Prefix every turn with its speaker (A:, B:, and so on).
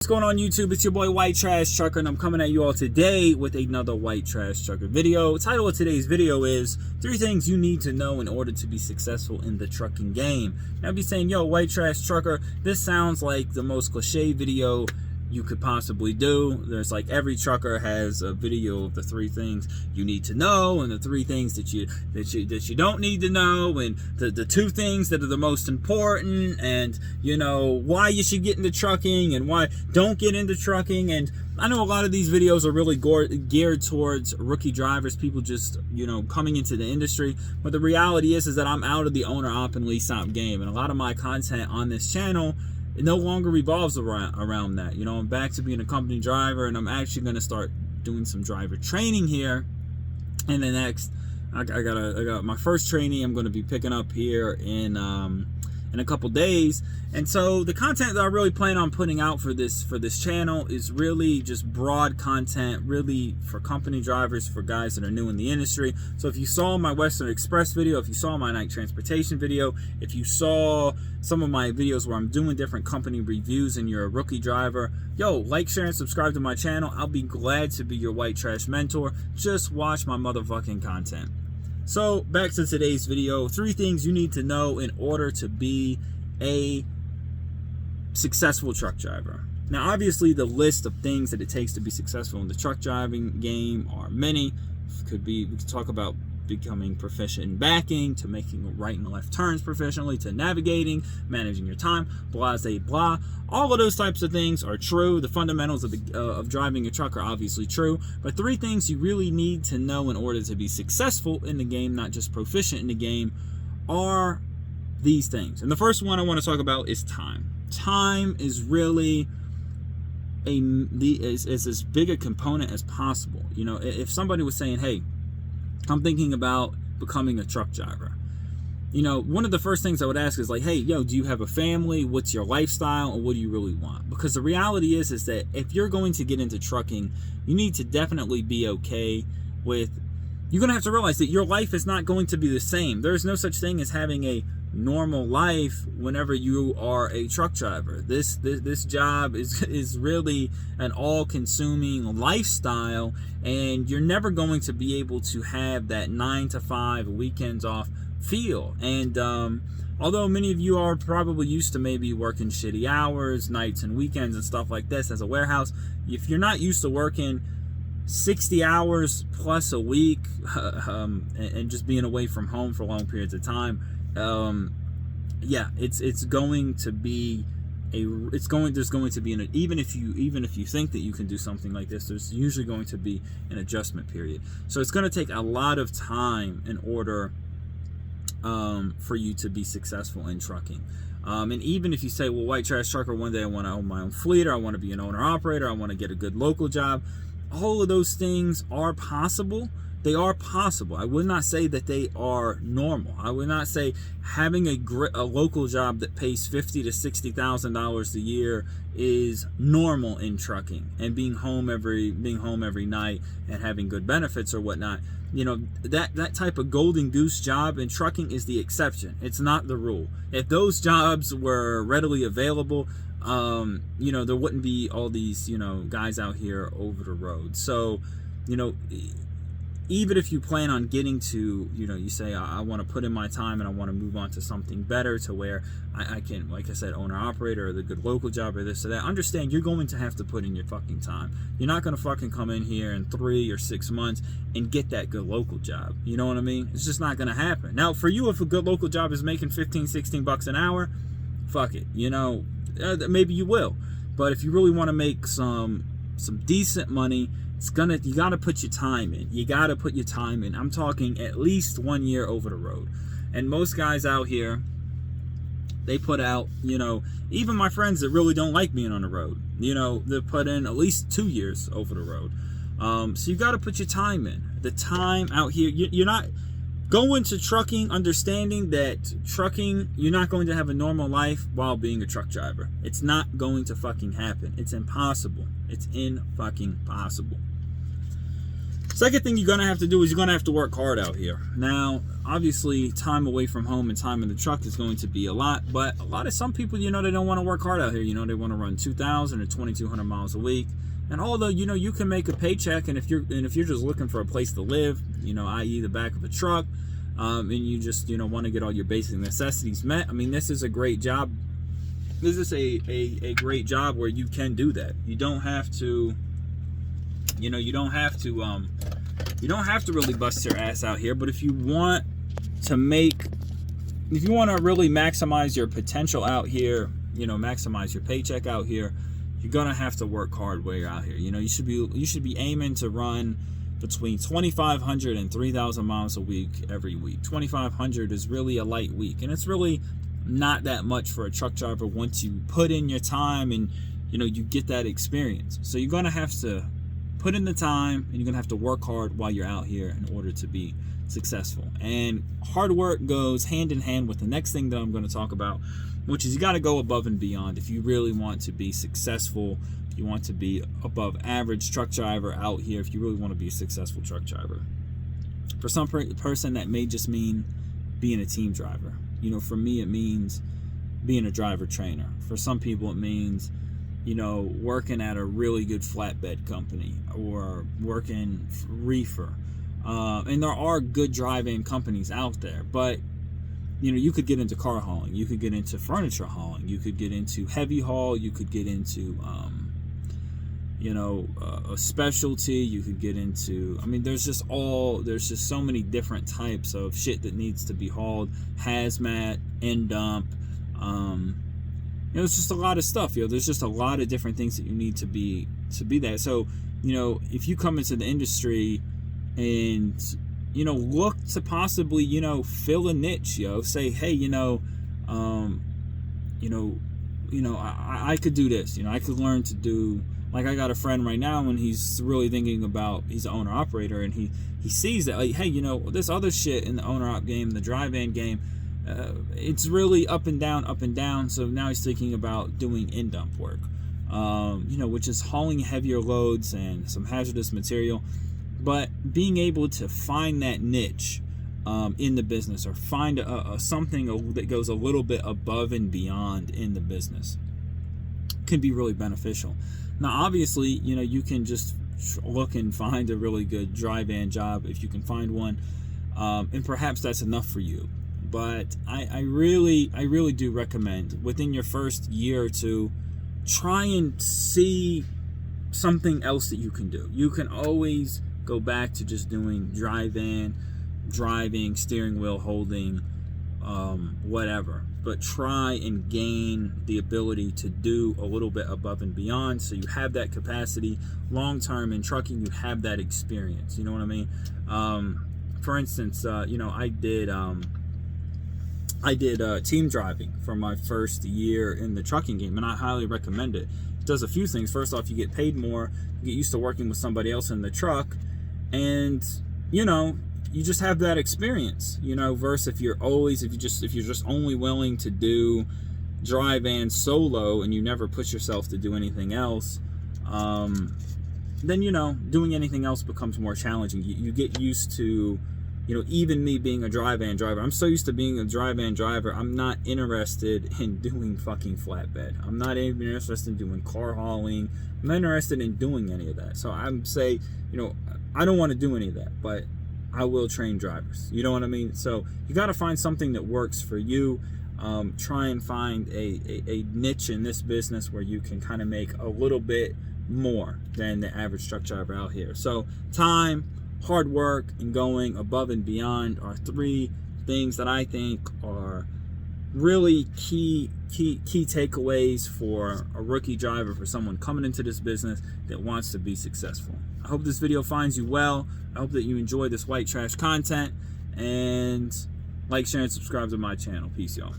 A: What's going on YouTube? It's your boy White Trash Trucker, and I'm coming at you all today with another White Trash Trucker video. The title of today's video is 3 things you need to know in order to be successful in the trucking game. Now, I'll be saying, yo, White Trash Trucker, this sounds like the most cliche video you could possibly do. There's like every trucker has a video of the 3 things you need to know and the 3 things that you don't need to know, and the 2 things that are the most important, and you know why you should get into trucking and why don't get into trucking. And I know a lot of these videos are really geared towards rookie drivers, people just, you know, coming into the industry. But the reality is that I'm out of the owner op and lease op game, and a lot of my content on this channel, it no longer revolves around that. You know, I'm back to being a company driver, and I'm actually going to start doing some driver training here. And the next, I got my first training I'm going to be picking up here in a couple days. And so the content that I really plan on putting out for this channel is really just broad content, really for company drivers, for guys that are new in the industry. So if you saw my Western Express video, if you saw my night transportation video, if you saw some of my videos where I'm doing different company reviews and you're a rookie driver, yo, like, share, and subscribe to my channel. I'll be glad to be your white trash mentor. Just watch my motherfucking content. So back to today's video, 3 things you need to know in order to be a successful truck driver. Now, obviously, the list of things that it takes to be successful in the truck driving game are many. We could talk about becoming proficient in backing, to making right and left turns proficiently, to navigating, managing your time, blah, blah. All of those types of things are true. The fundamentals of driving a truck are obviously true. But 3 things you really need to know in order to be successful in the game, not just proficient in the game, are these things. And the first one I want to talk about is time. Time is really is as big a component as possible. You know, if somebody was saying, hey, I'm thinking about becoming a truck driver, you know, one of the first things I would ask is like, hey, yo, do you have a family? What's your lifestyle? And what do you really want? Because the reality is that if you're going to get into trucking, you need to definitely be okay with, you're going to have to realize that your life is not going to be the same. There's no such thing as having a normal life whenever you are a truck driver. This job is really an all-consuming lifestyle, and you're never going to be able to have that 9 to 5 weekends off feel. And although many of you are probably used to maybe working shitty hours, nights and weekends and stuff like this as a warehouse, if you're not used to working 60 hours plus a week and just being away from home for long periods of time, yeah, it's going to be there's going to be even if you think that you can do something like this, there's usually going to be an adjustment period. So it's going to take a lot of time in order for you to be successful in trucking. And even if you say, well, White Trash Trucker, one day I want to own my own fleet, or I want to be an owner operator, I want to get a good local job, all of those things are possible. They are possible. I would not say that they are normal. I would not say having a local job that pays $50,000 to $60,000 a year is normal in trucking, and being home every night and having good benefits or whatnot. You know, that type of golden goose job in trucking is the exception. It's not the rule. If those jobs were readily available, you know, there wouldn't be all these, you know, guys out here over the road. So, you know, even if you plan on getting to, you know, you say, I want to put in my time and I want to move on to something better to where I can, like I said, owner operator or the good local job or this or that, understand you're going to have to put in your fucking time. You're not going to fucking come in here in 3 or 6 months and get that good local job. You know what I mean? It's just not going to happen. Now, for you, if a good local job is making 15, 16 bucks an hour, fuck it. You know, maybe you will. But if you really want to make some decent money, you got to put your time in. You got to put your time in. I'm talking at least 1 year over the road. And most guys out here, they put out, you know, even my friends that really don't like being on the road, you know, they put in at least 2 years over the road. So you got to put your time in. The time out here, you're not going to trucking understanding that trucking, you're not going to have a normal life while being a truck driver. It's not going to fucking happen. It's impossible. It's in fucking possible. Second thing you're going to have to do is you're going to have to work hard out here. Now, obviously, time away from home and time in the truck is going to be a lot, but some people, they don't want to work hard out here. They want to run 2,000 or 2,200 miles a week. And although, you can make a paycheck, and if you're just looking for a place to live, i.e. the back of a truck, and you just, want to get all your basic necessities met, this is a great job. This is a great job where you can do that. You don't have to, you don't have to really bust your ass out here. But if you want to really maximize your potential out here, maximize your paycheck out here, you're gonna have to work hard while you're out here. You should be aiming to run between 2,500 and 3,000 miles a week every week. 2,500 is really a light week, and it's really not that much for a truck driver once you put in your time and you get that experience. So you're gonna have to put in the time, and you're gonna have to work hard while you're out here in order to be successful. And hard work goes hand in hand with the next thing that I'm going to talk about, which is you got to go above and beyond if you really want to be successful. If you want to be above average truck driver out here, if you really want to be a successful truck driver. For some person, that may just mean being a team driver. For me, it means being a driver trainer. For some people, it means working at a really good flatbed company or working reefer. And there are good drive-in companies out there, but you could get into car hauling, you could get into furniture hauling, you could get into heavy haul, you could get into a specialty, you could get into, there's just so many different types of shit that needs to be hauled. Hazmat, end dump, it's just a lot of stuff. There's just a lot of different things that you need to be that. So if you come into the industry and look to possibly fill a niche, say, hey, I could do this. I could learn to do, like, I got a friend right now, and he's really thinking about, he's an owner operator, and he sees that, like, hey, this other shit in the owner op game, the drive-in game, it's really up and down. So now he's thinking about doing end dump work, which is hauling heavier loads and some hazardous material. But being able to find that niche in the business, or find something that goes a little bit above and beyond in the business, can be really beneficial. Now, obviously, you can just look and find a really good drive-in job if you can find one, and perhaps that's enough for you. But I really do recommend, within your first year or two, try and see something else that you can do. You can always go back to just doing drive-in, driving, steering wheel holding, whatever. But try and gain the ability to do a little bit above and beyond, so you have that capacity. Long term in trucking, you have that experience. You know what I mean? For instance, I did team driving for my first year in the trucking game, and I highly recommend it. It does a few things. First off, you get paid more, you get used to working with somebody else in the truck, and you just have that experience, versus if you're just only willing to do drive-in solo and you never push yourself to do anything else, then doing anything else becomes more challenging. You get used to, even me being a drive-in driver, I'm so used to being a drive-in driver, I'm not interested in doing fucking flatbed. I'm not even interested in doing car hauling. I'm not interested in doing any of that. So I'm say, I don't want to do any of that, but I will train drivers. You know what I mean? So you got to find something that works for you. Try and find a niche in this business where you can kind of make a little bit more than the average truck driver out here. So time, hard work, and going above and beyond are three things that I think are really key takeaways for a rookie driver, for someone coming into this business that wants to be successful. I hope this video finds you well. I hope that you enjoy this white trash content, and like, share, and subscribe to my channel. Peace, y'all.